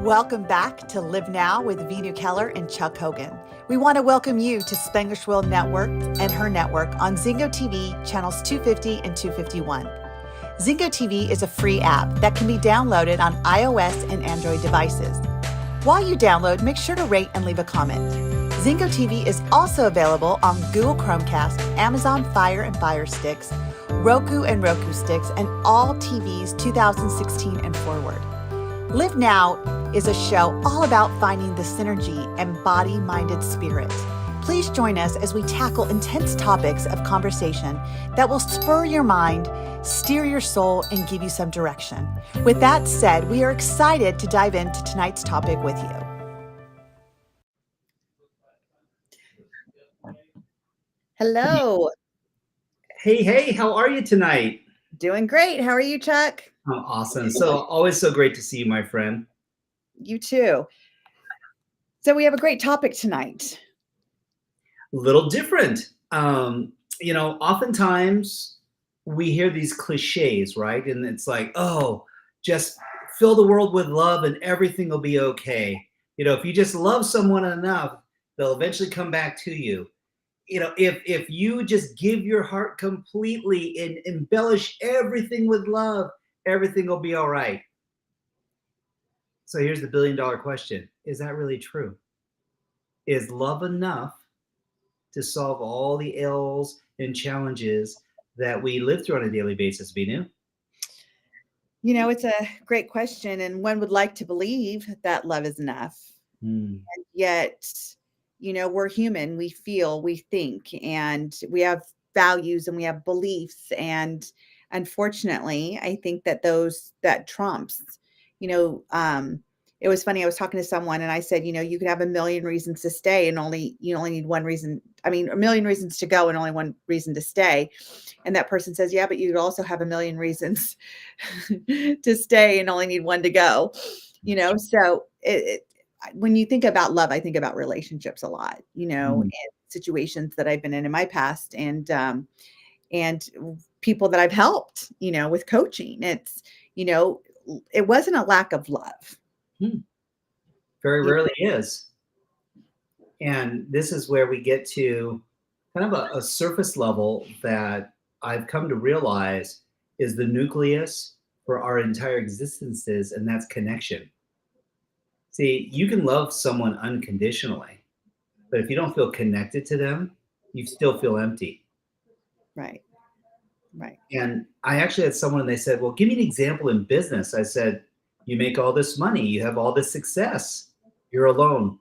Welcome back to Live Now with Veenu and Chuck Hogan. We want to welcome you to Spanglish World Network and her network on Zingo TV channels 250 and 251. Zingo TV is a free app that can be downloaded on iOS and Android devices. While you download, make sure to rate and leave a comment. Zingo TV is also available on Google Chromecast, Amazon Fire and Fire Sticks, Roku and Roku Sticks, and all TVs 2016 and forward. Live Now is a show all about finding the synergy and body-minded spirit. Please join us as we tackle intense topics of conversation that will spur your mind, steer your soul, and give you some direction. With that said, we are excited to dive into tonight's topic with you. Hello. Hey, how are you tonight? Doing great. How are you, Chuck? Oh, awesome. So always so great to see you, my friend. You too. So we have a great topic tonight. A little different. Oftentimes we hear these cliches, right? And it's like, oh, just fill the world with love and everything will be okay. If you just love someone enough, they'll eventually come back to you. If you just give your heart completely and embellish everything with love, everything will be all right. So here's the billion-dollar question. Is that really true? Is love enough to solve all the ills and challenges that we live through on a daily basis, Veenu? It's a great question, and one would like to believe that love is enough. And yet, we're human. We feel, we think, and we have values and we have beliefs. And unfortunately, I think that that trumps, it was funny. I was talking to someone and I said, you could have a million reasons to stay and you only need one reason. I mean, a million reasons to go and only one reason to stay. And that person says, yeah, but you could also have a million reasons to stay and only need one to go, so when you think about love, I think about relationships a lot, and situations that I've been in my past and people that I've helped, with coaching. It's, it wasn't a lack of love. Very rarely is. And this is where we get to kind of a surface level that I've come to realize is the nucleus for our entire existences, and that's connection. See, you can love someone unconditionally, but if you don't feel connected to them, you still feel empty. Right. And I actually had someone, and they said, well, give me an example in business. I said, you make all this money, you have all this success, you're alone.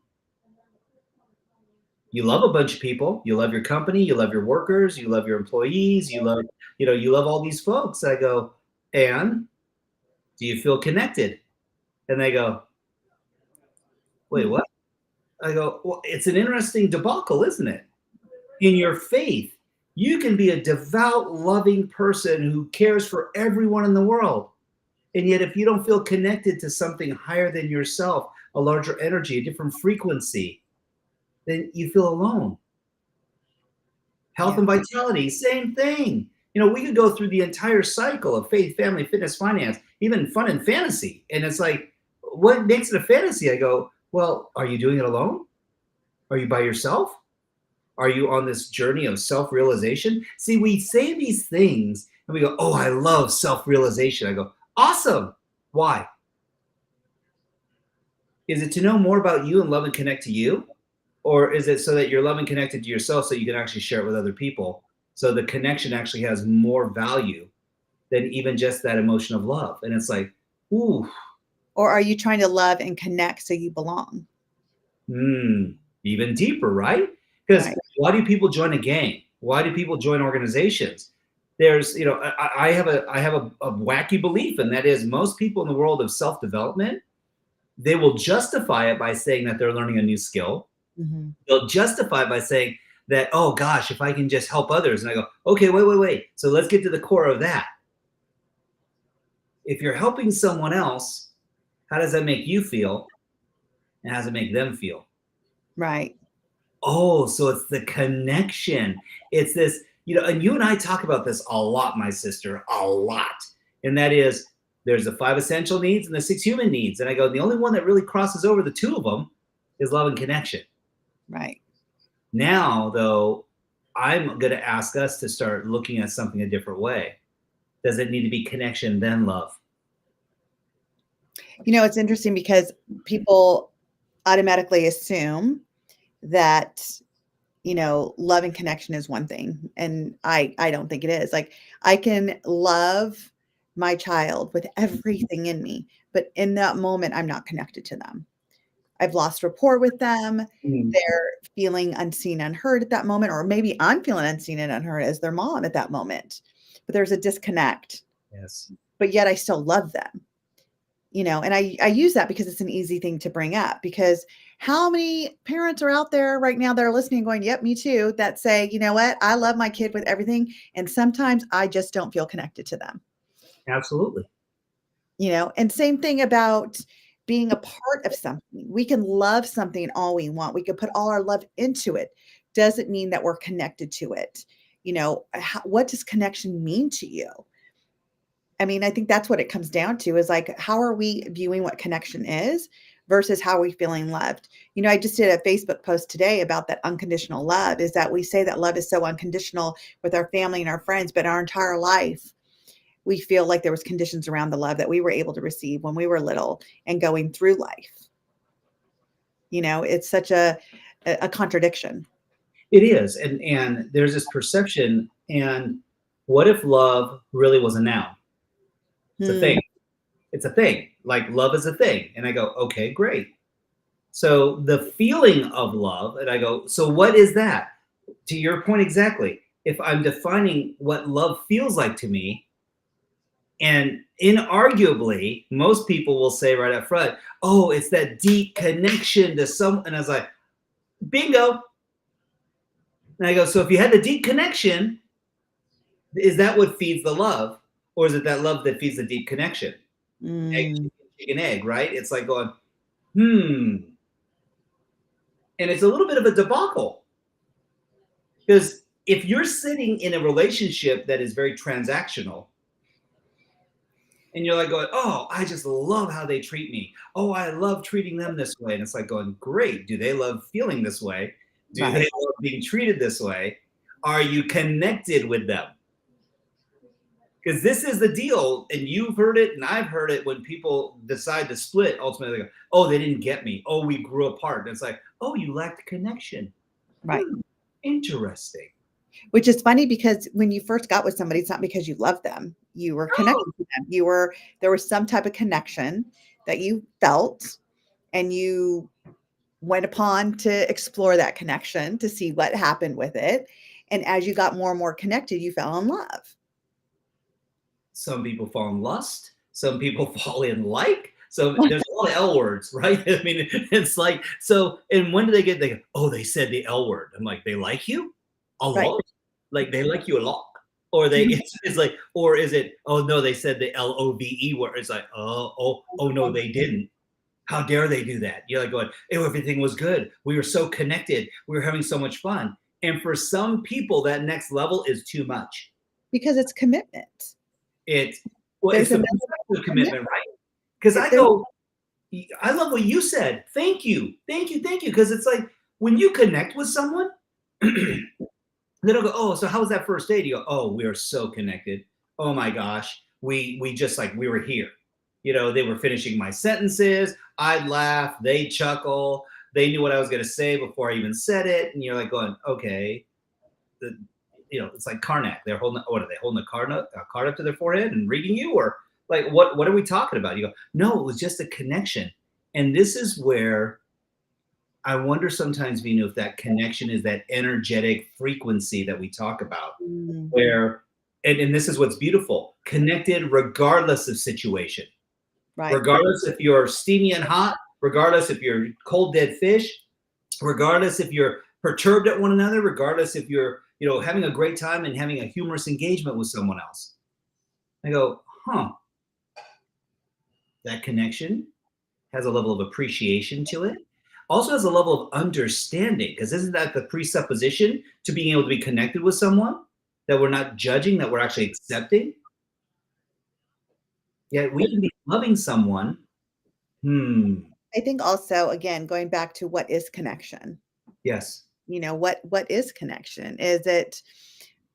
You love a bunch of people, you love your company, you love your workers, you love your employees, you love all these folks. I go, and do you feel connected? And they go, wait, what? I go, well, it's an interesting debacle, isn't it? In your faith, you can be a devout, loving person who cares for everyone in the world. And yet, if you don't feel connected to something higher than yourself, a larger energy, a different frequency, then you feel alone. Health and vitality, same thing. We could go through the entire cycle of faith, family, fitness, finance, even fun and fantasy. And it's like, what makes it a fantasy? I go, well, are you doing it alone? Are you by yourself? Are you on this journey of self-realization? See, we say these things and we go, oh, I love self-realization. I go, awesome. Why? Is it to know more about you and love and connect to you? Or is it so that you're loving connected to yourself so you can actually share it with other people? So the connection actually has more value than even just that emotion of love. And it's like, ooh. Or are you trying to love and connect so you belong? Even deeper, right? Because why do people join a gang? Why do people join organizations? There's, I have a wacky belief, and that is most people in the world of self-development, they will justify it by saying that they're learning a new skill. Mm-hmm. They'll justify it by saying that, oh gosh, if I can just help others. And I go, okay, wait. So let's get to the core of that. If you're helping someone else, how does that make you feel? And how does it make them feel? Right. Oh, so it's the connection. It's this, and you and I talk about this a lot, my sister, a lot. And that is, There's the 5 essential needs and the 6 human needs. And I go, the only one that really crosses over the 2 of them is love and connection. Right. Now, though, I'm going to ask us to start looking at something a different way. Does it need to be connection, then love? It's interesting because people automatically assume that, love and connection is one thing. And I don't think it is. Like, I can love my child with everything in me, but in that moment, I'm not connected to them. I've lost rapport with them. Mm. They're feeling unseen, unheard at that moment, or maybe I'm feeling unseen and unheard as their mom at that moment. But there's a disconnect. Yes. But yet I still love them. And I use that because it's an easy thing to bring up, because how many parents are out there right now that are listening going, yep, me too, that say, you know what, I love my kid with everything. And sometimes I just don't feel connected to them. Absolutely. And same thing about being a part of something. We can love something all we want. We can put all our love into it. Doesn't mean that we're connected to it. What does connection mean to you? I mean, I think that's what it comes down to, is like, how are we viewing what connection is versus how are we feeling loved? I just did a Facebook post today about that unconditional love, is that we say that love is so unconditional with our family and our friends, but our entire life, we feel like there was conditions around the love that we were able to receive when we were little and going through life. It's such a contradiction. It is. And there's this perception. And what if love really was a noun? It's a thing. It's a thing. Like, love is a thing. And I go, okay, great. So the feeling of love, and I go, so what is that? To your point exactly. If I'm defining what love feels like to me, and inarguably, most people will say right up front, oh, it's that deep connection to someone. And I was like, bingo. And I go, so if you had the deep connection, is that what feeds the love? Or is it that love that feeds the deep connection? Egg, chicken, egg, right? It's like going, And it's a little bit of a debacle. Because if you're sitting in a relationship that is very transactional, and you're like going, oh, I just love how they treat me. Oh, I love treating them this way. And it's like going, great. Do they love feeling this way? Do they love being treated this way? Are you connected with them? Because this is the deal. And you've heard it and I've heard it, when people decide to split, ultimately they go, oh, they didn't get me. Oh, we grew apart. And it's like, oh, you lacked connection. Right. Interesting. Which is funny, because when you first got with somebody, it's not because you loved them. You were connected to them. There was some type of connection that you felt, and you went upon to explore that connection to see what happened with it. And as you got more and more connected, you fell in love. Some people fall in lust. Some people fall in like. So there's a lot of L words, right? I mean, it's like, so, and when do they go, oh, they said the L word. I'm like, they like you? A lot? Right. Like, they like you a lot? Or it's like, or is it, oh no, they said the LOVE word. It's like, oh no, they didn't. How dare they do that? You're like going, oh, everything was good. We were so connected. We were having so much fun. And for some people, that next level is too much. Because it's commitment. It's a commitment, right? Because I go, I love what you said. Thank you. Because it's like, when you connect with someone, they don't go, oh, so how was that first date? You go, oh, we are so connected. Oh my gosh. We just, like, we were here. They were finishing my sentences. I'd laugh. They'd chuckle. They knew what I was going to say before I even said it. And you're like going, okay. It's like Karnak. They're holding, what are they holding a card up to their forehead and reading you? Or like, what are we talking about? You go, no, it was just a connection. And this is where I wonder sometimes, Veenu, if that connection is that energetic frequency that we talk about, where, and this is what's beautiful, connected regardless of situation, right? Regardless if you're steamy and hot, regardless if you're cold, dead fish, regardless if you're perturbed at one another, regardless if you're, having a great time and having a humorous engagement with someone else. I go, that connection has a level of appreciation to it. Also has a level of understanding, because isn't that the presupposition to being able to be connected with someone, that we're not judging, that we're actually accepting? Yet we can be loving someone. I think also, again, going back to what is connection? Yes. What is connection? Is it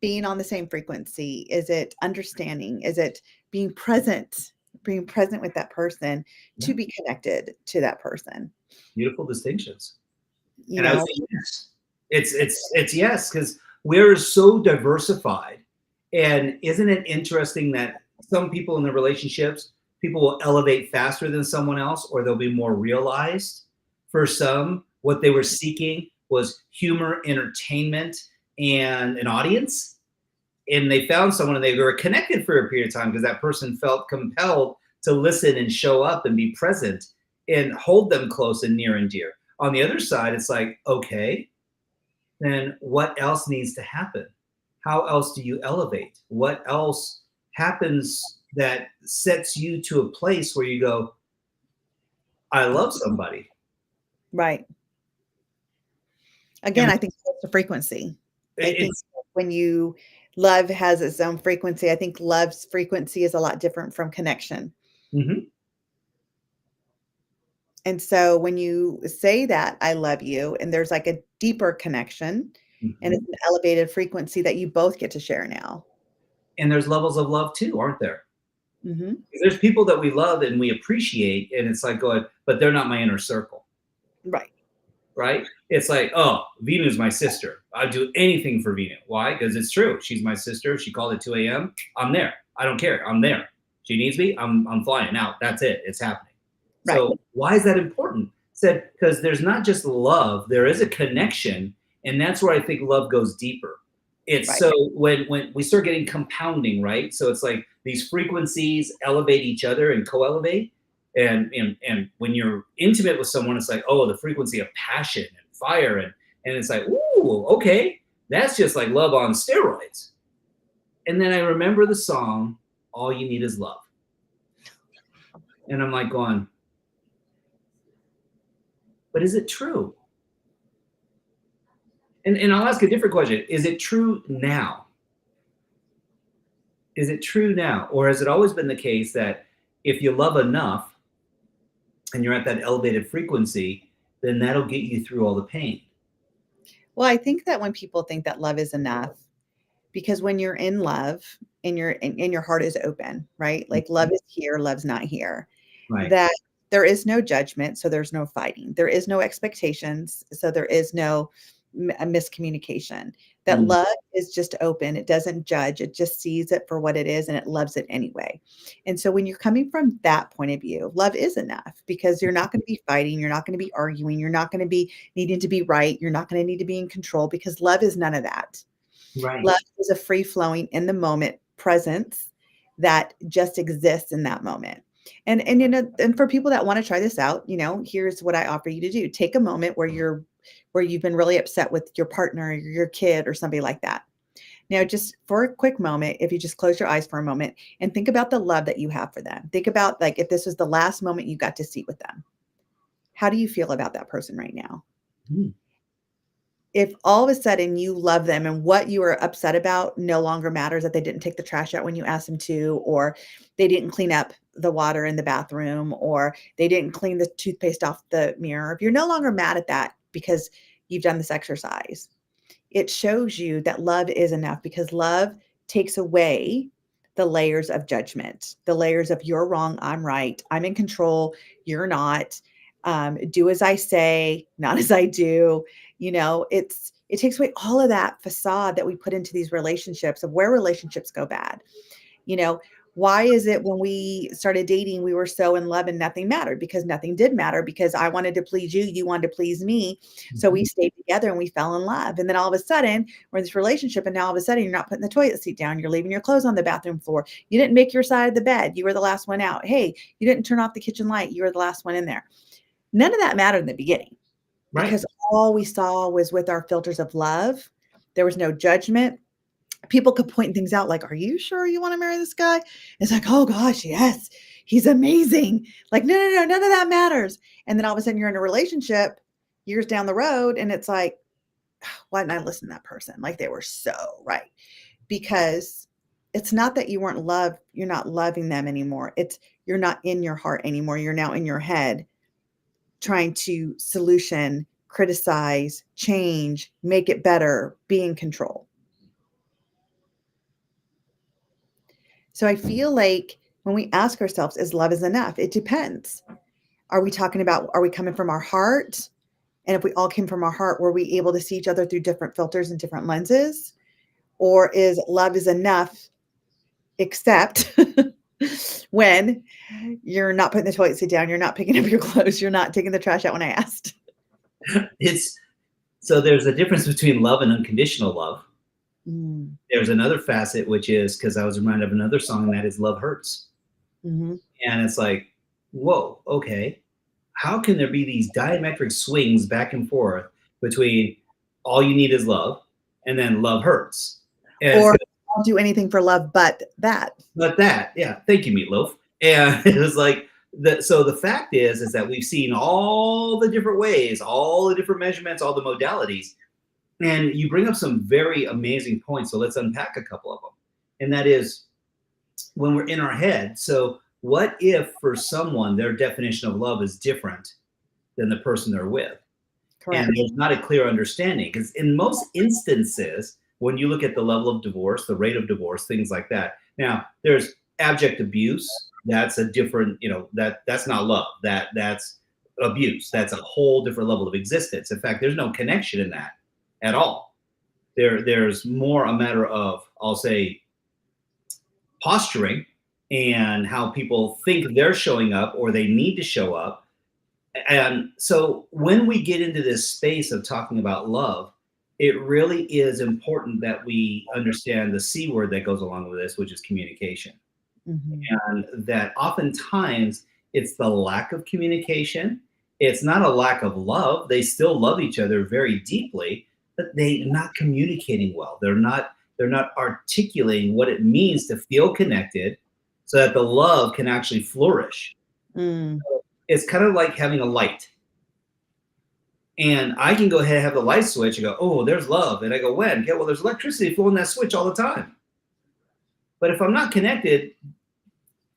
being on the same frequency? Is it understanding? Is it being present? Being present with that person Yeah. to be connected to that person. Beautiful distinctions. You And I would know, say yes. It's yes, because we're so diversified. And isn't it interesting that some people in their relationships, people will elevate faster than someone else, or they'll be more realized. For some, what they were seeking was humor, entertainment, and an audience. And they found someone and they were connected for a period of time because that person felt compelled to listen and show up and be present and hold them close and near and dear. On the other side, it's like, okay, then what else needs to happen? How else do you elevate? What else happens that sets you to a place where you go, I love somebody? right. Again, And I think it's the frequency. I think it's, when love has its own frequency, I think love's frequency is a lot different from connection. mhm, And so when you say that I love you and there's like a deeper connection and mhm. it's an elevated frequency that you both get to share now. And there's levels of love too, aren't there? Mhm. There's people that we love and we appreciate, and it's like going, but they're not my inner circle. Right. Right? It's like, oh, Venu's my sister. I'd do anything for Venu. Why? Because it's true. She's my sister. She called at 2 a.m. I'm there. I don't care. I'm there. She needs me. I'm flying out. That's it. It's happening. Right. So why is that important? Said because there's not just love, there is a connection, and that's where I think love goes deeper. It's Right. so when we start getting compounding, right? So it's like these frequencies elevate each other and co-elevate, and when you're intimate with someone, it's like, oh, the frequency of passion and fire, and it's like, ooh, okay, that's just like love on steroids. And then I remember the song, All You Need Is Love. And I'm like going, but is it true? And I'll ask a different question. Is it true now? Is it true now? Or has it always been the case that if you love enough and you're at that elevated frequency, then that'll get you through all the pain? Well, I think that when people think that love is enough, because when you're in love and your heart is open, right? Like love is here, love's not here. Right. That there is no judgment, so there's no fighting. There is no expectations, so there is no a miscommunication. That Mm, love is just open. It doesn't judge. It just sees it for what it is and it loves it anyway. And so when you're coming from that point of view, love is enough because you're not going to be fighting, you're not going to be arguing, you're not going to be needing to be right, you're not going to need to be in control because love is none of that. right. Love is a free flowing in the moment presence that just exists in that moment. And for people that want to try this out, here's what I offer you to do. Take a moment where you've been really upset with your partner or your kid or somebody like that. Now, just for a quick moment, if you just close your eyes for a moment and think about the love that you have for them. Think about like if this was the last moment you got to see with them. How do you feel about that person right now? Mm, If all of a sudden you love them and what you were upset about no longer matters, that they didn't take the trash out when you asked them to, or they didn't clean up the water in the bathroom, or they didn't clean the toothpaste off the mirror. If you're no longer mad at that because you've done this exercise, it shows you that love is enough because love takes away the layers of judgment, the layers of you're wrong, I'm right, I'm in control, you're not. Do as I say, not as I do. It takes away all of that facade that we put into these relationships of where relationships go bad. You know, why is it when we started dating, we were so in love and nothing mattered because nothing did matter because I wanted to please you, you wanted to please me. So we mhm. stayed together and we fell in love. And then all of a sudden, we're in this relationship, and now all of a sudden, you're not putting the toilet seat down. You're leaving your clothes on the bathroom floor. You didn't make your side of the bed. You were the last one out. Hey, you didn't turn off the kitchen light. You were the last one in there. None of that mattered in the beginning Right. because all we saw was with our filters of love. There was no judgment. People could point things out like, "Are you sure you want to marry this guy?" It's like, "Oh gosh, yes, he's amazing." Like, no, no, no, none of that matters. And then all of a sudden you're in a relationship years down the road, and it's like, why didn't I listen to that person? Like they were so right. Because it's not that you weren't loved, you're not loving them anymore. It's you're not in your heart anymore. You're now in your head trying to solution, criticize, change, make it better, be in control. So I feel like when we ask ourselves, is love is enough? It depends. Are we talking about, are we coming from our heart? And if we all came from our heart, were we able to see each other through different filters and different lenses? Or is love is enough, except when you're not putting the toilet seat down, you're not picking up your clothes, you're not taking the trash out when I asked? It's so there's a difference between love and unconditional love. Mm. There's another facet, which is because I was reminded of another song, and that is Love Hurts. Mm-hmm. And it's like, whoa, okay. How can there be these diametric swings back and forth between all you need is love and then love hurts? And Or I'll do anything for love but that. but that, yeah, thank you, Meatloaf. And it was like, so the fact is that we've seen all the different ways, all the different measurements, all the modalities. And you bring up some very amazing points. So let's unpack a couple of them. And that is when we're in our head. So what if for someone, their definition of love is different than the person they're with? Correct. And there's not a clear understanding, because in most instances, when you look at the level of divorce, the rate of divorce, things like that. Now, there's abject abuse. That's a different, that's not love. That's abuse. That's a whole different level of existence. In fact, there's no connection in that at all. There's more a matter of, I'll say, posturing and how people think they're showing up or they need to show up. And so when we get into this space of talking about love, it really is important that we understand the C word that goes along with this, which is communication. Mm-hmm. And that oftentimes it's the lack of communication. It's not a lack of love. They still love each other very deeply, but they're not communicating well. They're not articulating what it means to feel connected so that the love can actually flourish. Mm. It's kind of like having a light. And I can go ahead and have the light switch and go, oh, there's love. And I go, when? Okay, well, there's electricity flowing that switch all the time. But if I'm not connected,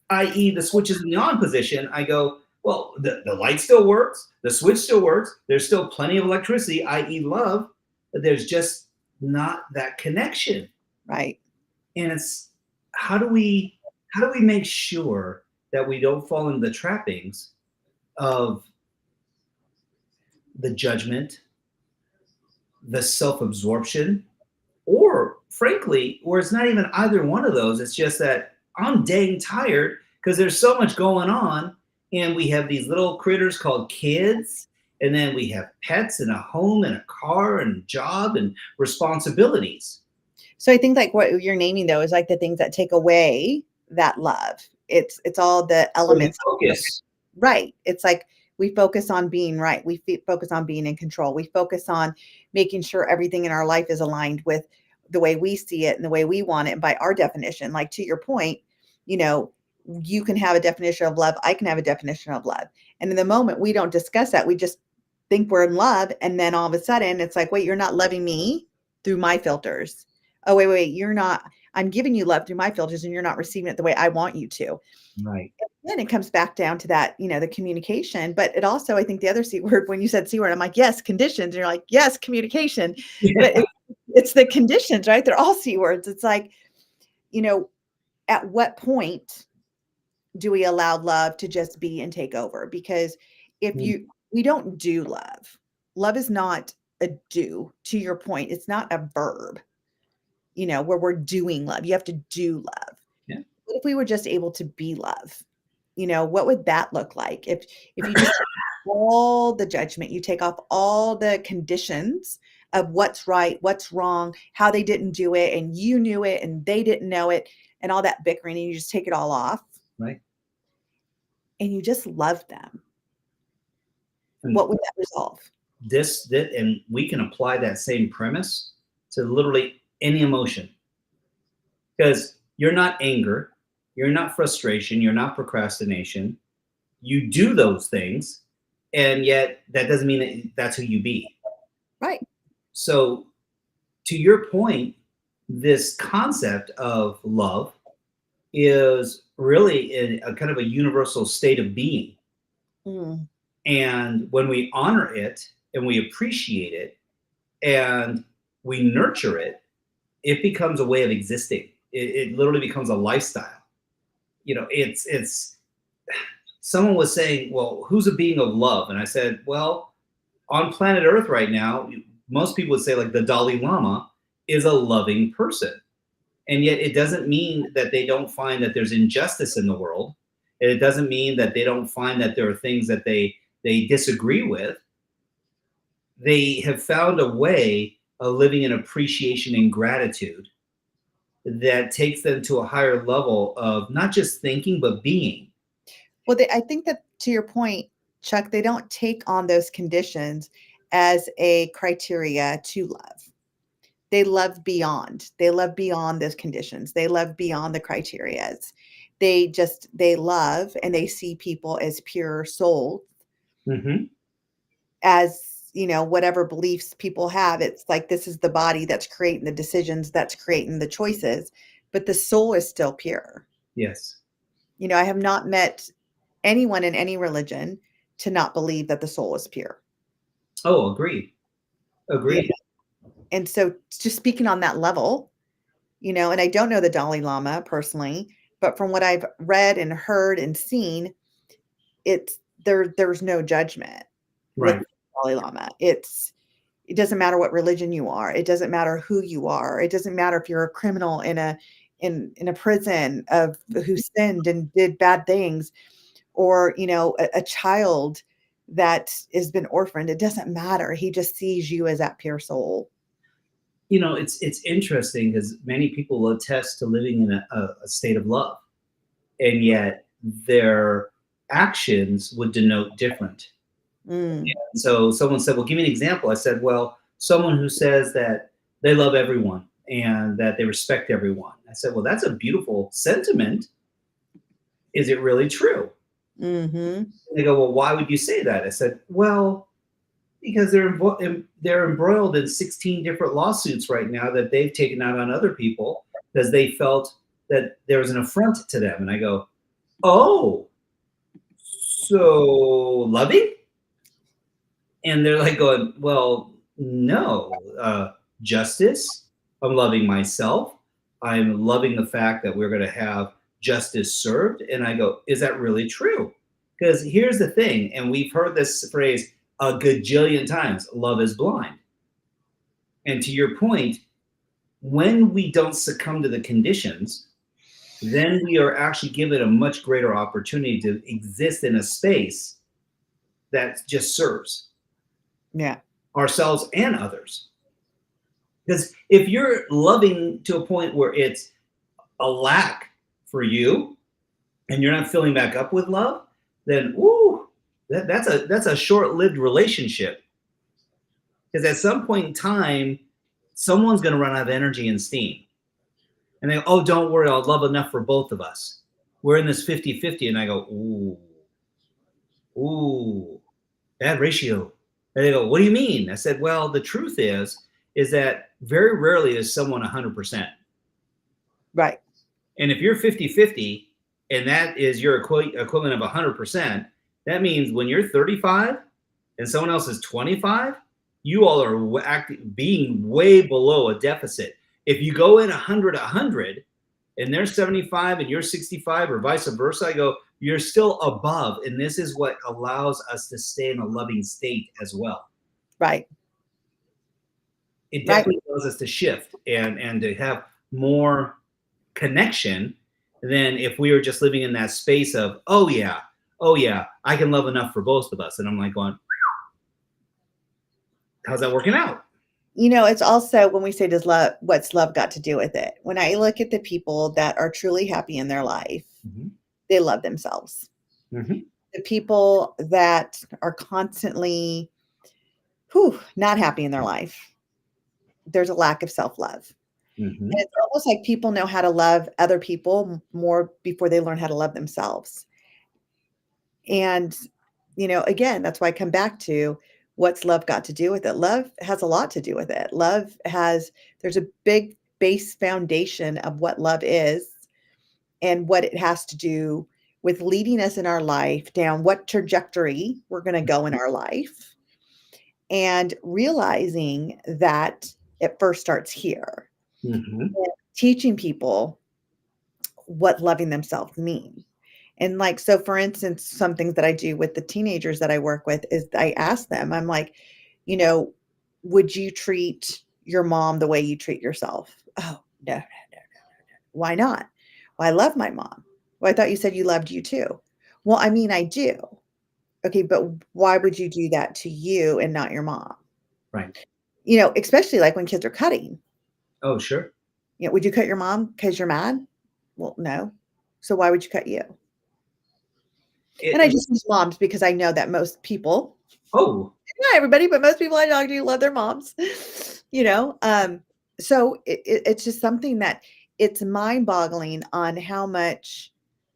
i.e. the switch is in the on position, I go, well, the light still works. The switch still works. There's still plenty of electricity, i.e. love. But there's just not that connection. Right. And it's how do we make sure that we don't fall into the trappings of the judgment, the self-absorption, or frankly, where it's not even either one of those. It's just that I'm dang tired because there's so much going on, and we have these little critters called kids, and then we have pets and a home and a car and a job and responsibilities. So I think like what you're naming though is like the things that take away that love. It's all the elements. Focus. Right. It's like we focus on being right. We focus on being in control. We focus on making sure everything in our life is aligned with the way we see it and the way we want it. And by our definition, like to your point, you can have a definition of love. I can have a definition of love. And in the moment, we don't discuss that. We just think we're in love. And then all of a sudden it's like, wait, you're not loving me through my filters. Oh, wait, you're not, I'm giving you love through my filters and you're not receiving it the way I want you to. Right. And then it comes back down to that, the communication, but it also, I think the other C word, when you said C word, I'm like, yes, conditions. And you're like, yes, communication, Yeah. but it's the conditions, right? They're all C words. It's like, at what point do we allow love to just be and take over? Because we don't do love. Love is not a do, to your point. It's not a verb. Where we're doing love. You have to do love. Yeah. What if we were just able to be love? What would that look like? If you just take all the judgment, you take off all the conditions of what's right, what's wrong, how they didn't do it, and you knew it and they didn't know it, and all that bickering, and you just take it all off. Right. And you just love them. And what would that resolve? This, and we can apply that same premise to literally any emotion, because you're not anger, you're not frustration, you're not procrastination. You do those things, and yet that doesn't mean that's who you be. Right. So to your point, this concept of love is really a kind of a universal state of being. Mm. And when we honor it and we appreciate it and we nurture it, it becomes a way of existing. It literally becomes a lifestyle. It's someone was saying, well, who's a being of love? And I said, well, on planet Earth right now, most people would say like the Dalai Lama is a loving person. And yet it doesn't mean that they don't find that there's injustice in the world. And it doesn't mean that they don't find that there are things that they disagree with. They have found a way of living in appreciation and gratitude that takes them to a higher level of not just thinking but being. Well, I think that to your point, Chuck, they don't take on those conditions as a criteria to love. They love beyond. They love beyond those conditions. They love beyond the criterias. They love and they see people as pure souls, Mm-hmm. as whatever beliefs people have. It's like this is the body that's creating the decisions, that's creating the choices, but the soul is still pure. Yes. I have not met anyone in any religion to not believe that the soul is pure. Oh, agreed. Yeah. Agreed. And so just speaking on that level, and I don't know the Dalai Lama personally, but from what I've read and heard and seen, there's no judgment with Right. Dalai Lama. It doesn't matter what religion you are. It doesn't matter who you are. It doesn't matter if you're a criminal in a prison of who sinned and did bad things, or a child that has been orphaned. It doesn't matter. He just sees you as that pure soul. It's interesting because many people will attest to living in a state of love, and yet their actions would denote different. Mm, So someone said, well, give me an example. I said, well, someone who says that they love everyone and that they respect everyone. I said, well, that's a beautiful sentiment. Is it really true? mm-hmm. And they go, well, why would you say that? I said, well, because they're embroiled in 16 different lawsuits right now that they've taken out on other people because they felt that there was an affront to them. And I go, oh, so loving? And they're like going, well, no, justice. I'm loving myself. I'm loving the fact that we're going to have justice served. And I go, is that really true? Because here's the thing, and we've heard this phrase a gajillion times: love is blind. And to your point, when we don't succumb to the conditions, then we are actually given a much greater opportunity to exist in a space that just serves Yeah. ourselves and others. Because if you're loving to a point where it's a lack for you and you're not filling back up with love, then that's a short-lived relationship. Because at some point in time, someone's going to run out of energy and steam. And they go, oh, don't worry, I'll love enough for both of us. We're in this 50-50. And I go, ooh, bad ratio. And they go, what do you mean? I said, well, the truth is that very rarely is someone 100%. Right. And if you're 50-50 and that is your equivalent of 100%, that means when you're 35 and someone else is 25, you all are being way below a deficit. If you go in 100 and they're 75 and you're 65 or vice versa, I go, you're still above. And this is what allows us to stay in a loving state as well. Right. It definitely allows us to shift and to have more connection than if we were just living in that space of, oh yeah, I can love enough for both of us. And I'm like going, how's that working out? It's also when we say what's love got to do with it? When I look at the people that are truly happy in their life, Mm-hmm. they love themselves. Mm-hmm. The people that are constantly not happy in their life, there's a lack of self-love. Mm-hmm. And it's almost like people know how to love other people more before they learn how to love themselves. And, again, that's why I come back to what's love got to do with it. Love has a lot to do with it. There's a big base foundation of what love is and what it has to do with leading us in our life down what trajectory we're going to go in our life, and realizing that it first starts here. Mm-hmm. And teaching people what loving themselves mean. And like, so for instance, some things that I do with the teenagers that I work with is I ask them, I'm like, you know, would you treat your mom the way you treat yourself? Oh, no, no, no, no, no. Why not? Well, I love my mom. Well, I thought you said you loved you too. Well, I mean, I do. Okay, but why would you do that to you and not your mom? Right. You know, especially like when kids are cutting. Oh, sure. You know, would you cut your mom because you're mad? Well, no. So why would you cut you? And I It, just use moms because I know that most people, oh, not everybody, but most people I talk to love their moms, you know? So it's just something that it's mind boggling on how much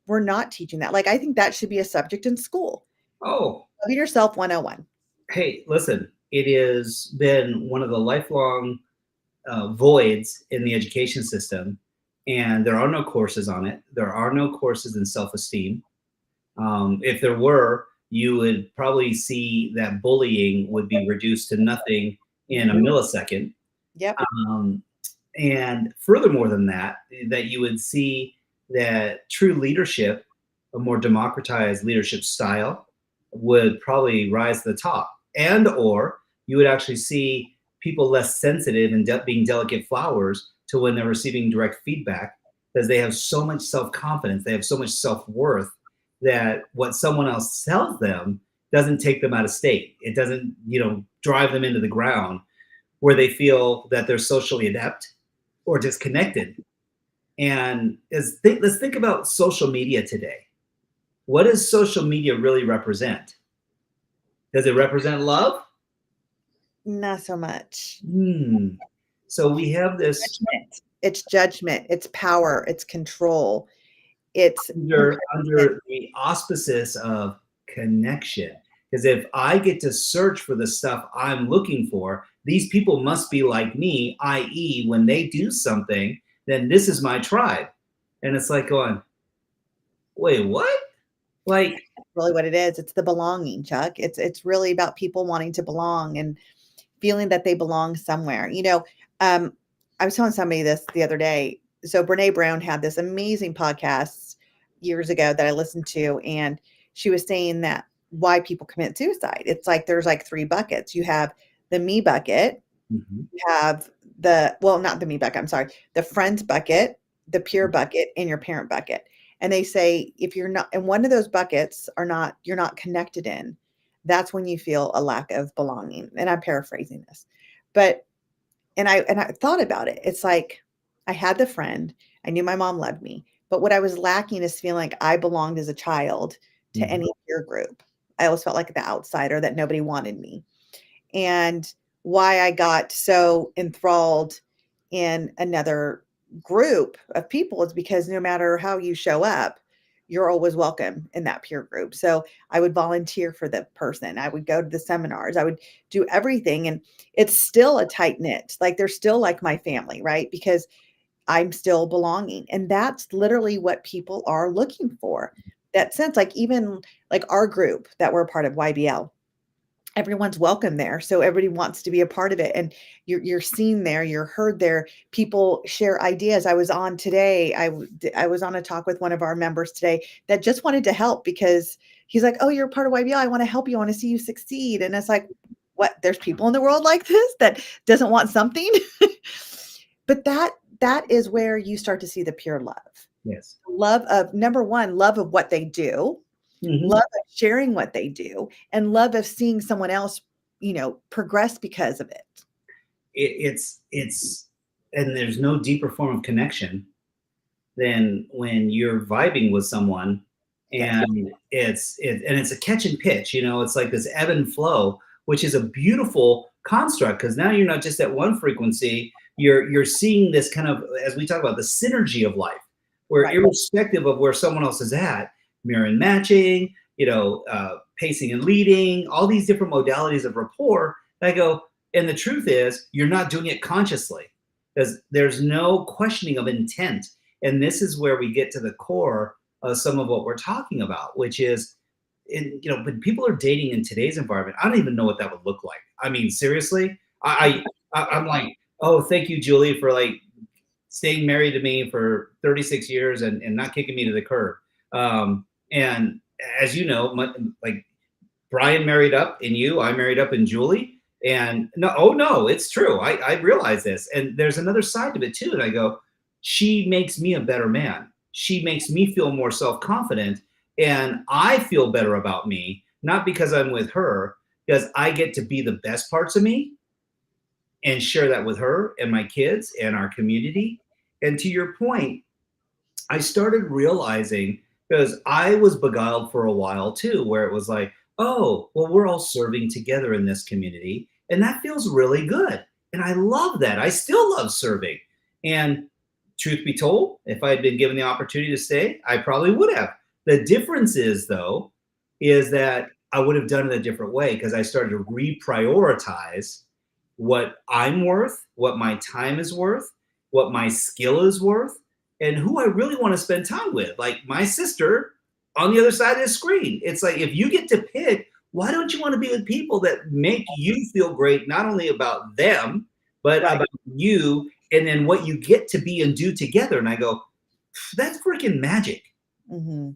we're not teaching that. Like, I think that should be a subject in school. oh. Loving yourself 101. Hey, listen, it has been one of the lifelong voids in the education system, and there are no courses on it. There are no courses in self-esteem. If there were, you would probably see that bullying would be reduced to nothing in a millisecond. Yep. And furthermore than that, that you would see that true leadership, a more democratized leadership style, would probably rise to the top. And or you would actually see people less sensitive and being delicate flowers to when they're receiving direct feedback, because they have so much self-confidence, they have so much self-worth, that what someone else tells them doesn't take them out of state. It doesn't, drive them into the ground where they feel that they're socially adept or disconnected. And let's think about social media today. What does social media really represent? Does it represent love? Not so much. So we have this Judgment. It's judgment. It's power. It's control. It's under the auspices of connection. Because if I get to search for the stuff I'm looking for, these people must be like me, i.e., when they do something, then this is my tribe. And it's like going, wait, what? Like, That's really what it is. It's the belonging, Chuck. It's really about people wanting to belong and feeling that they belong somewhere. I was telling somebody this the other day. So Brene Brown had this amazing podcast years ago that I listened to, and she was saying that why people commit suicide. It's like there's like three buckets. You have the me bucket, you have not the me bucket, I'm sorry, the friends bucket, the peer bucket, and your parent bucket. And they say if you're not in one of those buckets you're not connected in, that's when you feel a lack of belonging. And I'm paraphrasing this. But and I thought about it. It's like I had the friend, I knew my mom loved me, but what I was lacking is feeling like I belonged as a child to any peer group. I always felt like the outsider, that nobody wanted me. And why I got so enthralled in another group of people is because no matter how you show up, you're always welcome in that peer group. So I would volunteer for the person. I would go to the seminars. I would do everything. And it's still a tight knit. Like they're still like my family, right? Because I'm still belonging. And that's literally what people are looking for. That sense, like even like our group that we're a part of, YBL, everyone's welcome there. So everybody wants to be a part of it. And you're seen there, you're heard there. People share ideas. I was on today. I was on a talk with one of our members today that just wanted to help because he's like, oh, you're a part of YBL. I want to help you. I want to see you succeed. And it's like, what? There's people in the world like this that doesn't want something. But that is where you start to see the pure love. yes. Love of, number one, love of what they do. Love of sharing what they do, and love of seeing someone else, progress because of it. It's and there's no deeper form of connection than when you're vibing with someone and it's a catch and pitch, it's like this ebb and flow, which is a beautiful construct, because now you're not just at one frequency, you're seeing this kind of, as we talk about, the synergy of life, where irrespective of where someone else is at, mirror and matching, pacing and leading, all these different modalities of rapport. I go, and the truth is, you're not doing it consciously. because there's no questioning of intent. And this is where we get to the core of some of what we're talking about, which is, when people are dating in today's environment, I don't even know what that would look like. I mean, seriously, I'm like, oh, thank you, Julie, for like staying married to me for 36 years and not kicking me to the curb. And as you know, like Brian married up in you, I married up in Julie. And no, oh no, it's true. I realize this. And there's another side of it too. And I go, she makes me a better man. She makes me feel more self-confident. And I feel better about me, not because I'm with her, because I get to be the best parts of me and share that with her and my kids and our community. And to your point, I started realizing, because I was beguiled for a while too, where it was like, oh, well, we're all serving together in this community. And that feels really good. And I love that. I still love serving. And truth be told, if I had been given the opportunity to stay, I probably would have. The difference is, though, is that I would have done it a different way, because I started to reprioritize what I'm worth, what my time is worth, what my skill is worth, and who I really want to spend time with. Like my sister on the other side of the screen. It's like, if you get to pick, why don't you want to be with people that make you feel great, not only about them, but about you, and then what you get to be and do together? And I go, that's freaking magic. Mm-hmm.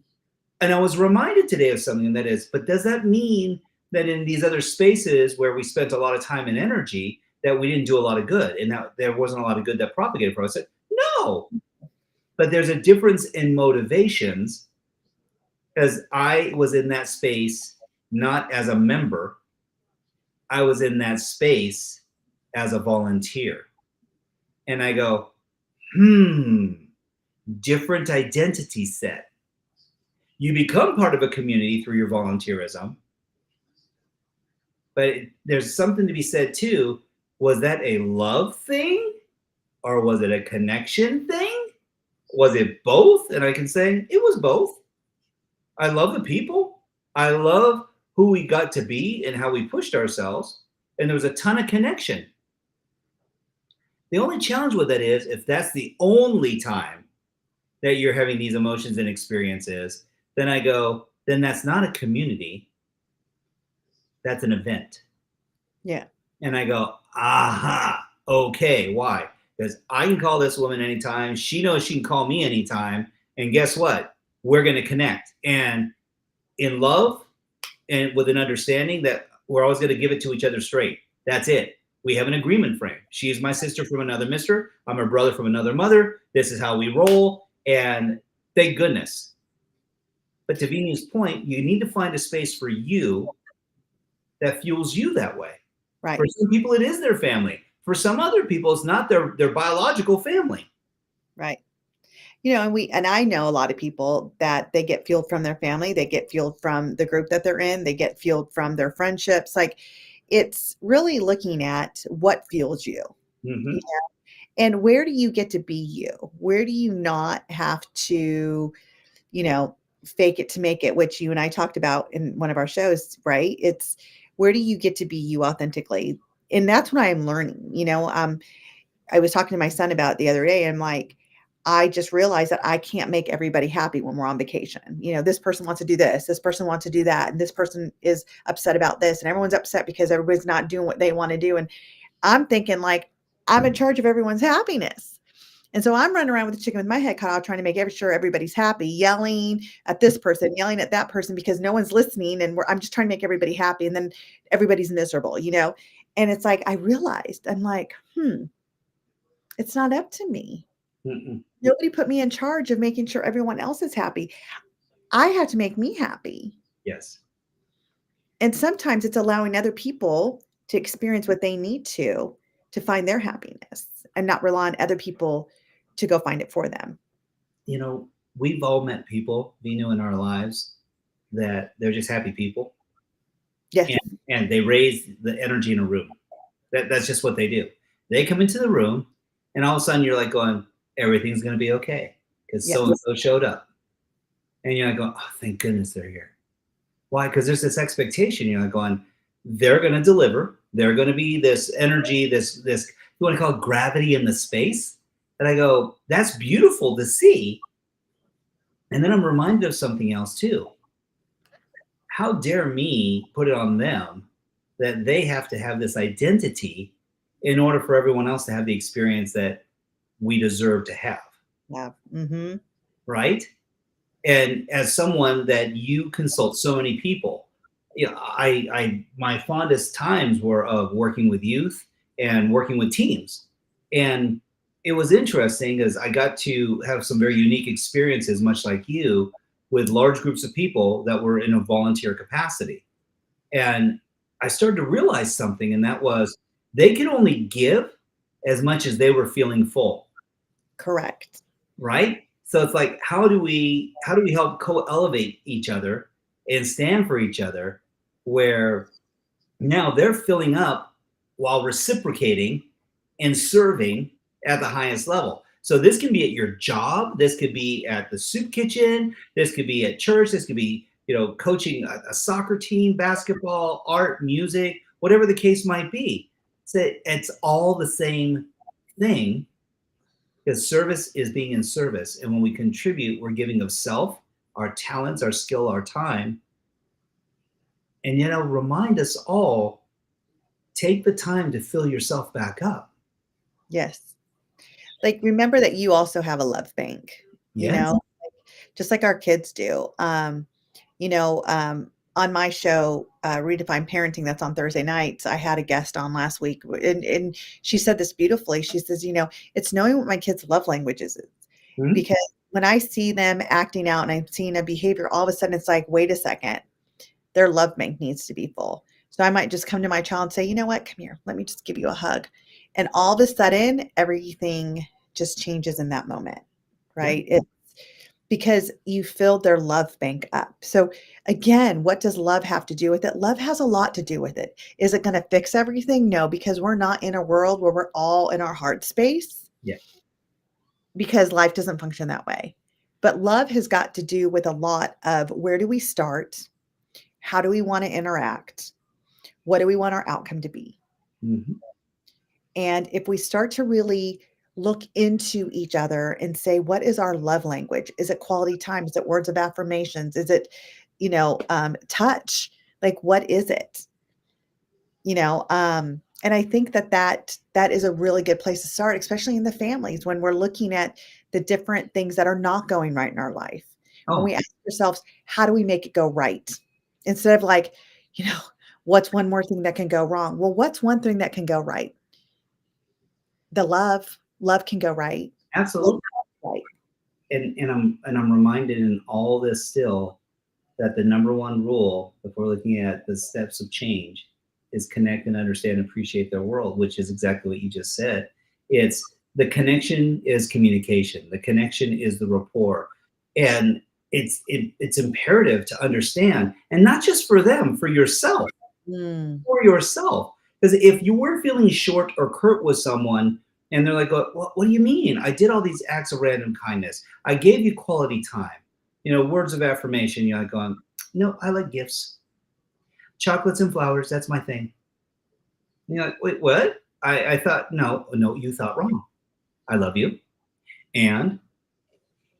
And I was reminded today of something that is, but does that mean that in these other spaces where we spent a lot of time and energy, that we didn't do a lot of good, and that there wasn't a lot of good that propagated from us? I said, no, but there's a difference in motivations, because I was in that space not as a member. I was in that space as a volunteer. And I go, different identity set. You become part of a community through your volunteerism. But there's something to be said too. Was that a love thing, or was it a connection thing? Was it both? And I can say it was both. I love the people. I love who we got to be and how we pushed ourselves. And there was a ton of connection. The only challenge with that is, if that's the only time that you're having these emotions and experiences, then I go, then that's not a community. That's an event. Yeah. And I go, aha, okay, why? Because I can call this woman anytime. She knows she can call me anytime. And guess what? We're going to connect. And in love, and with an understanding that we're always going to give it to each other straight. That's it. We have an agreement frame. She is my sister from another mister. I'm her brother from another mother. This is how we roll. And thank goodness. But to Veenu's point, you need to find a space for you that fuels you that way. Right. For some people, it is their family. For some other people, it's not their biological family. Right. And I know a lot of people that they get fueled from their family. They get fueled from the group that they're in. They get fueled from their friendships. Like, it's really looking at what fuels you. Mm-hmm. And where do you get to be you? Where do you not have to, fake it to make it, which you and I talked about in one of our shows, right? It's where do you get to be you authentically? And that's what I'm learning. I was talking to my son about it the other day. And I'm like, I just realized that I can't make everybody happy when we're on vacation. This person wants to do this person wants to do that, and this person is upset about this, and everyone's upset because everybody's not doing what they want to do. And I'm thinking, like, I'm in charge of everyone's happiness. And so I'm running around with the chicken with my head cut off, trying to make sure everybody's happy, yelling at this person, yelling at that person, because no one's listening. And I'm just trying to make everybody happy. And then everybody's miserable, and it's like, I realized, I'm like, it's not up to me. Mm-mm. Nobody put me in charge of making sure everyone else is happy. I have to make me happy. Yes. And sometimes it's allowing other people to experience what they need to find their happiness, and not rely on other people to go find it for them. We've all met people, Veenu, in our lives that they're just happy people. Yes. And they raise the energy in a room. That's just what they do. They come into the room, and all of a sudden you're like going, everything's going to be okay, because so-and-so showed up. And you're like going, oh, thank goodness they're here. Why? Because there's this expectation. You're like going, they're going to deliver. They're going to be this energy, this you want to call it gravity in the space. And I go, that's beautiful to see. And then I'm reminded of something else too. How dare me put it on them that they have to have this identity in order for everyone else to have the experience that we deserve to have. Yeah. Mm-hmm. Right? And as someone that you consult so many people, you know, my fondest times were of working with youth and working with teams. And it was interesting as I got to have some very unique experiences, much like you, with large groups of people that were in a volunteer capacity. And I started to realize something, and that was they could only give as much as they were feeling full. Correct. Right? So it's like, how do we help co-elevate each other and stand for each other where now they're filling up while reciprocating and serving at the highest level. So this can be at your job, this could be at the soup kitchen, this could be at church, this could be, you know, coaching a soccer team, basketball, art, music, whatever the case might be. So it's all the same thing. Because service is being in service. And when we contribute, we're giving of self, our talents, our skill, our time. And, you know, remind us all, take the time to fill yourself back up. Yes. Like, remember that you also have a love bank, you Yes. know, just like our kids do. You know, on my show, Redefine Parenting, that's on Thursday nights, I had a guest on last week, and she said this beautifully. She says, you know, it's knowing what my kids' love languages is. Mhm. Because when I see them acting out and I'm seeing a behavior, all of a sudden it's like, wait a second, their love bank needs to be full. So I might just come to my child and say, you know what, come here, let me just give you a hug. And all of a sudden, everything just changes in that moment, right? It's because you filled their love bank up. So again, what does love have to do with it? Love has a lot to do with it. Is it going to fix everything? No, because we're not in a world where we're all in our heart space. Yeah. Because life doesn't function that way. But love has got to do with a lot of where do we start? How do we want to interact? What do we want our outcome to be? Mm-hmm. And if we start to really look into each other and say, what is our love language? Is it quality time? Is it words of affirmations? Is it, you know, touch? Like, what is it? You know, and I think that is a really good place to start, especially in the families when we're looking at the different things that are not going right in our life. When we ask ourselves, how do we make it go right? Instead of like, you know, what's one more thing that can go wrong? Well, what's one thing that can go right? The love can go right. Absolutely. Right. And I'm reminded in all this still that the number one rule, if we're looking at the steps of change, is connect and understand and appreciate their world, which is exactly what you just said. It's the connection is communication. The connection is the rapport. And it's imperative to understand, and not just for them, for yourself, for yourself. Because if you were feeling short or curt with someone, and they're like, what do you mean? I did all these acts of random kindness. I gave you quality time. You know, words of affirmation. You're like going, no, I like gifts. Chocolates and flowers, that's my thing. You're like, wait, what? I thought, no, you thought wrong. I love you. And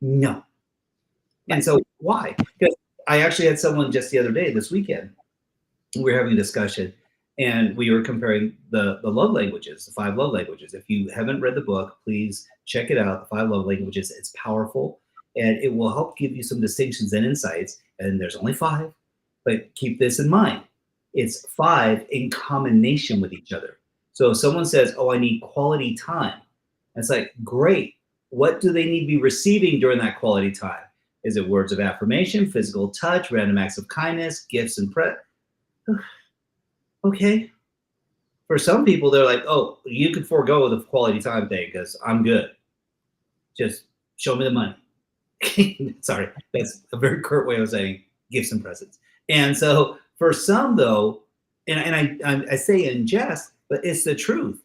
no. And so why? Because I actually had someone just the other day, this weekend, we were having a discussion and we were comparing the love languages, the 5 love languages. If you haven't read the book, please check it out, the 5 love languages. It's powerful and it will help give you some distinctions and insights. And there's only 5, but keep this in mind. It's 5 in combination with each other. So if someone says, oh, I need quality time, it's like, great. What do they need to be receiving during that quality time? Is it words of affirmation, physical touch, random acts of kindness, gifts and okay. For some people, they're like, oh, you could forego the quality time thing because I'm good. Just show me the money. Sorry, that's a very curt way of saying gifts and presents. And so for some, though, and I say in jest, but it's the truth.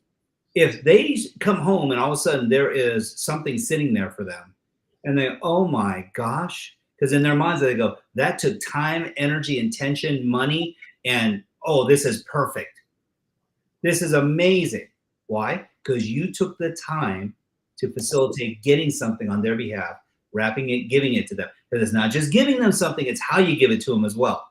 If they come home and all of a sudden there is something sitting there for them, and they, oh my gosh, because in their minds they go, that took time, energy, intention, money, and oh, this is perfect. This is amazing. Why? Because you took the time to facilitate getting something on their behalf, wrapping it, giving it to them. Because it's not just giving them something, it's how you give it to them as well.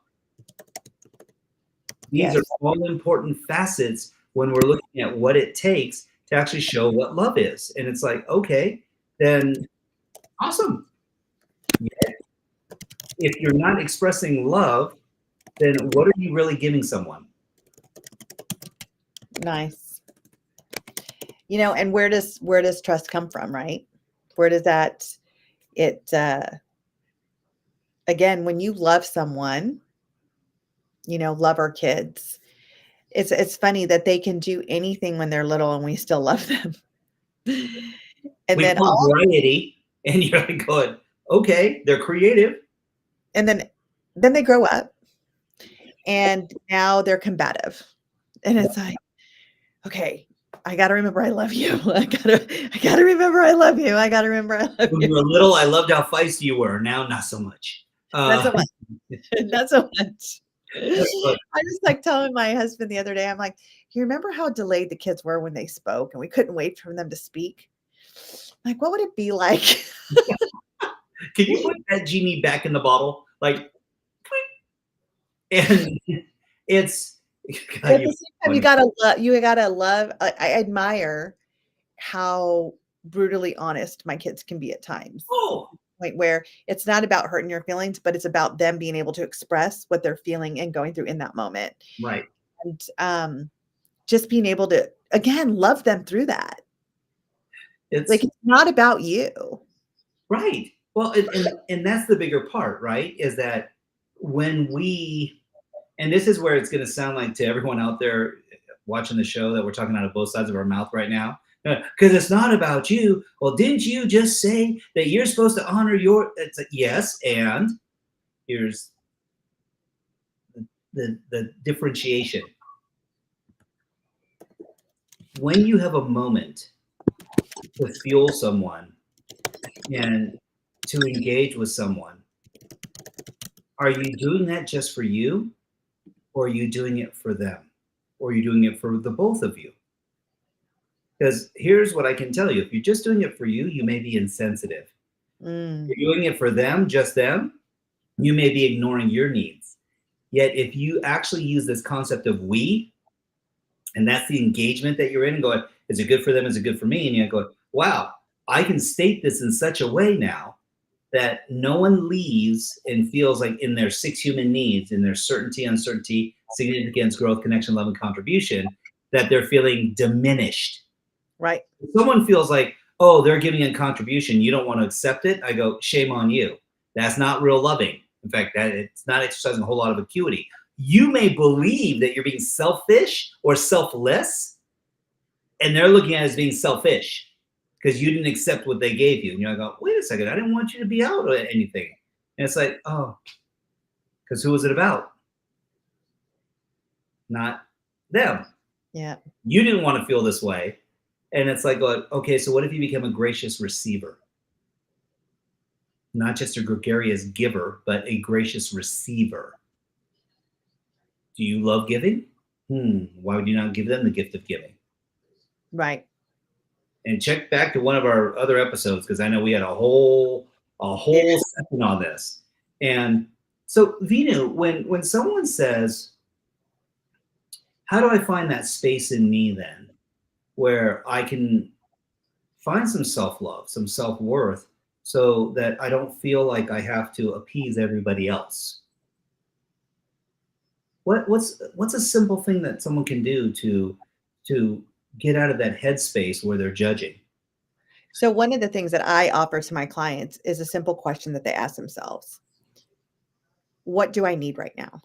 These Yes. are all important facets when we're looking at what it takes to actually show what love is. And it's like, okay, then awesome. Yet, if you're not expressing love, then what are you really giving someone? Nice. And where does trust come from, right? Where does that it again, when you love someone, love our kids. It's funny that they can do anything when they're little and we still love them. And We then call variety, and you're like going, okay, they're creative. and then they grow up and now they're combative. And it's like, okay, I got to remember I love you. I got to remember I love you. I got to remember I love When you. you were little, I loved how feisty you were. Now, not so much. Not so much. Not so much. But I was like telling my husband the other day, I'm like, you remember how delayed the kids were when they spoke and we couldn't wait for them to speak? Like, what would it be like? can you put that genie back in the bottle? Like, and it's But at the same time, you gotta love. I admire how brutally honest my kids can be at times. oh, Point where it's not about hurting your feelings, but it's about them being able to express what they're feeling and going through in that moment. right. And just being able to again love them through that. It's Like it's not about you. right. Well, and that's the bigger part, right? Is that when we, and this is where it's going to sound like to everyone out there watching the show that we're talking out of both sides of our mouth right now, because it's not about you. Well, didn't you just say that you're supposed to honor your? It's like, yes, and here's the differentiation. When you have a moment to fuel someone and to engage with someone, are you doing that just for you, or are you doing it for them, or are you doing it for the both of you? Because here's what I can tell you: if you're just doing it for you, you may be insensitive. Mm, If you're doing it for them, just them, you may be ignoring your needs. Yet, if you actually use this concept of we, and that's the engagement that you're in, and going, is it good for them? Is it good for me? And you go, wow, I can state this in such a way now that no one leaves and feels like in their 6 human needs, in their certainty, uncertainty, significance, growth, connection, love, and contribution, that they're feeling diminished. right. If someone feels like, oh, they're giving a contribution, you don't want to accept it, I go, shame on you. That's not real loving. In fact, that it's not exercising a whole lot of acuity. You may believe that you're being selfish or selfless, and they're looking at it as being selfish because you didn't accept what they gave you. And you're like, wait a second, I didn't want you to be out or anything. And it's like, oh, because who was it about? Not them. Yeah. You didn't want to feel this way. And it's like, okay, so what if you become a gracious receiver? Not just a gregarious giver, but a gracious receiver. Do you love giving? Why would you not give them the gift of giving? Right. And check back to one of our other episodes, because I know we had a whole session on this. And so, Veenu, when someone says, how do I find that space in me then where I can find some self-love, some self-worth, so that I don't feel like I have to appease everybody else? What's a simple thing that someone can do to get out of that headspace where they're judging? So one of the things that I offer to my clients is a simple question that they ask themselves. What do I need right now?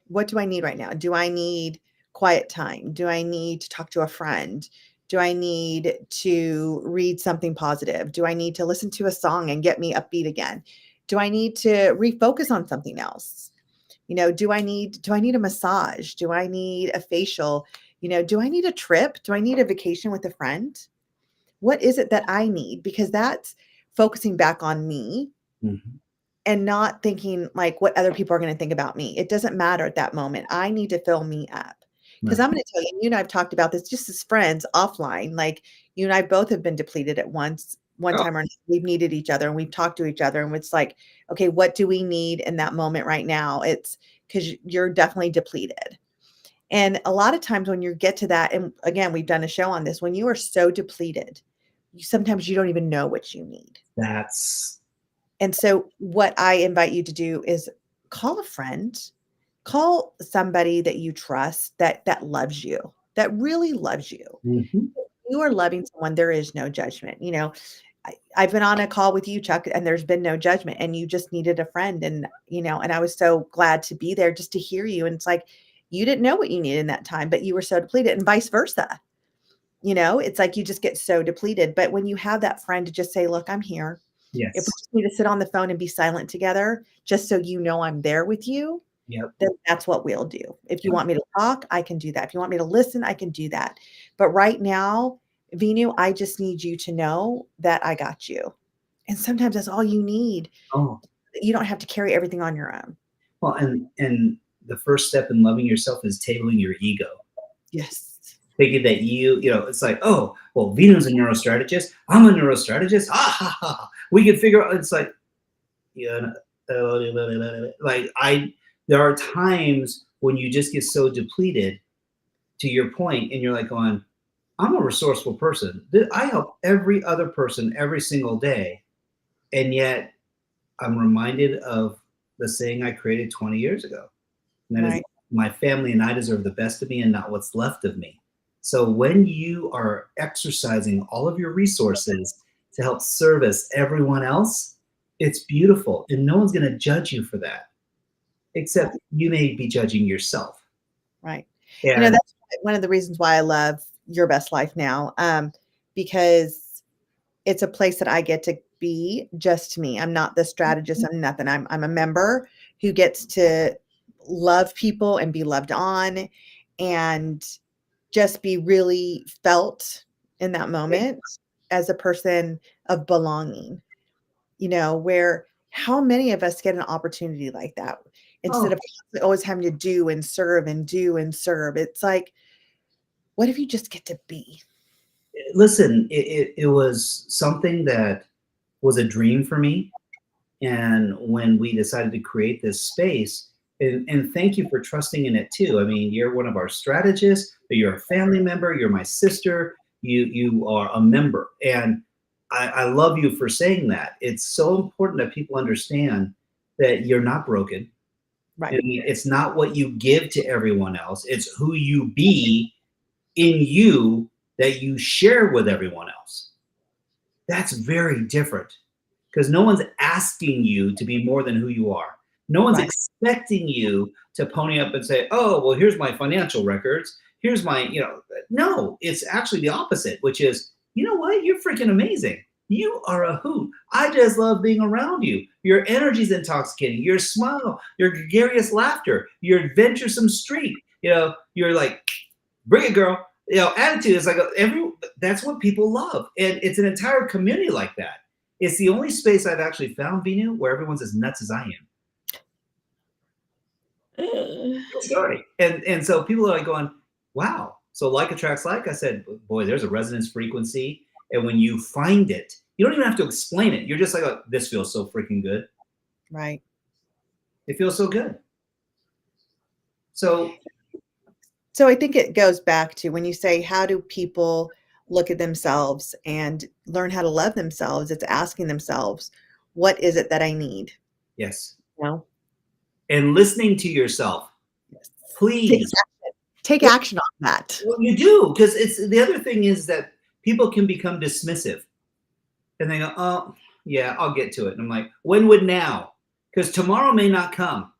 What do I need right now? Do I need quiet time? Do I need to talk to a friend? Do I need to read something positive? Do I need to listen to a song and get me upbeat again? Do I need to refocus on something else? Do I need a massage? Do I need a facial? Do I need a trip? Do I need a vacation with a friend? What is it that I need? Because that's focusing back on me and not thinking like what other people are going to think about me. It doesn't matter at that moment. I need to fill me up. Because Right. I'm going to tell you, you and I've talked about this just as friends offline. Like you and I both have been depleted at one Oh, time or another. We've needed each other and we've talked to each other. And it's like, okay, what do we need in that moment right now? It's because you're definitely depleted. And a lot of times when you get to that, and again, we've done a show on this, when you are so depleted, sometimes you don't even know what you need. that's And so what I invite you to do is call a friend, call somebody that you trust that loves you, that really loves you. mhm. You are loving someone, there is no judgment. I've been on a call with you, Chuck, and there's been no judgment, and you just needed a friend. And I was so glad to be there just to hear you. And it's like, you didn't know what you needed in that time, but you were so depleted, and vice versa. It's like you just get so depleted. But when you have that friend to just say, look, I'm here. If we Yes. just need to sit on the phone and be silent together, just so you know I'm there with you, Yep. then that's what we'll do. If you Yep. want me to talk, I can do that. If you want me to listen, I can do that. But right now, Venu, I just need you to know that I got you. And sometimes that's all you need. Oh, You don't have to carry everything on your own. well, and the first step in loving yourself is tabling your ego. Yes. Thinking that it's like, oh, well, Venu's a neurostrategist. I'm a neurostrategist. We can figure out. It's like, yeah, like there are times when you just get so depleted to your point, and you're like going, I'm a resourceful person. I help every other person every single day, and yet I'm reminded of the saying I created 20 years ago. And that is, Right. my family and I deserve the best of me and not what's left of me. So when you are exercising all of your resources to help service everyone else, it's beautiful. And no one's going to judge you for that, except you may be judging yourself. Right. And That's one of the reasons why I love Your Best Life now, because it's a place that I get to be just me. I'm not the strategist. I'm nothing. I'm a member who gets to love people and be loved on and just be really felt in that moment as a person of belonging, where how many of us get an opportunity like that instead oh, of always having to do and serve and do and serve. It's like, what if you just get to be? listen, it was something that was a dream for me. And when we decided to create this space, and thank you for trusting in it too. I mean, you're one of our strategists, but you're a family member, you're my sister, you are a member. And I love you for saying that. It's so important that people understand that you're not broken. Right. And it's not what you give to everyone else, it's who you be in you that you share with everyone else. That's very different because no one's asking you to be more than who you are. No one's Right. expecting you to pony up and say, oh, well, here's my financial records. Here's no, it's actually the opposite, which is, you know what? You're freaking amazing. You are a hoot. I just love being around you. Your energy's intoxicating. Your smile, your gregarious laughter, your adventuresome streak. You're like, bring it, girl. Attitude is like that's what people love. And it's an entire community like that. It's the only space I've actually found, Venu, where everyone's as nuts as I am. True story. And so people are like going, wow. So like attracts like. I said, boy, there's a resonance frequency. And when you find it, you don't even have to explain it. You're just like, oh, this feels so freaking good. Right. It feels so good. So So I think it goes back to when you say, how do people look at themselves and learn how to love themselves? It's asking themselves, what is it that I need? yes. No. And listening to yourself, Yes. Take, please. take action on that. Well, you do, because it's the other thing is that people can become dismissive and they go, oh, yeah, I'll get to it. And I'm like, when would now? Because tomorrow may not come.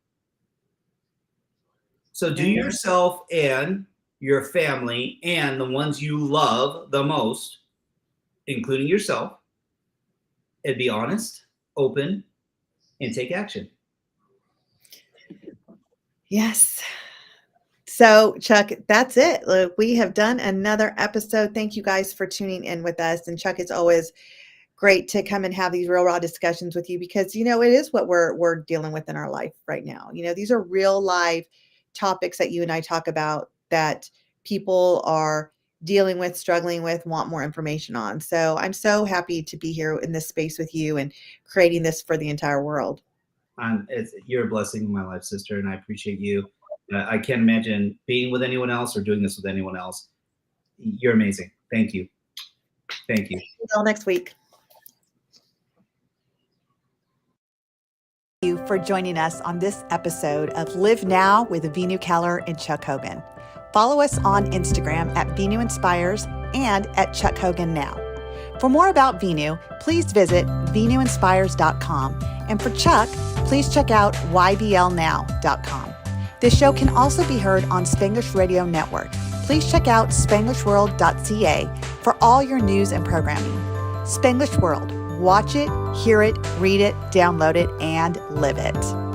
So do Mhm. yourself and your family and the ones you love the most, including yourself, and be honest, open, and take action. Yes. So, Chuck, that's it. Look, we have done another episode. Thank you guys for tuning in with us. And Chuck, it's always great to come and have these real raw discussions with you because it is what we're dealing with in our life right now. These are real live topics that you and I talk about that people are dealing with, struggling with, want more information on. So I'm so happy to be here in this space with you and creating this for the entire world. You're a blessing in my life, sister, and I appreciate you. I can't imagine being with anyone else or doing this with anyone else. You're amazing. Thank you. Thank you. Until next week. Thank you for joining us on this episode of Live Now with Veenu Keller and Chuck Hogan. Follow us on Instagram at Veenu Inspires and at Chuck Hogan Now. For more about Veenu, please visit veenuinspires.com. And for Chuck, please check out yblnow.com. This show can also be heard on Spanglish Radio Network. Please check out spanglishworld.ca for all your news and programming. Spanglish World. Watch it, hear it, read it, download it, and live it.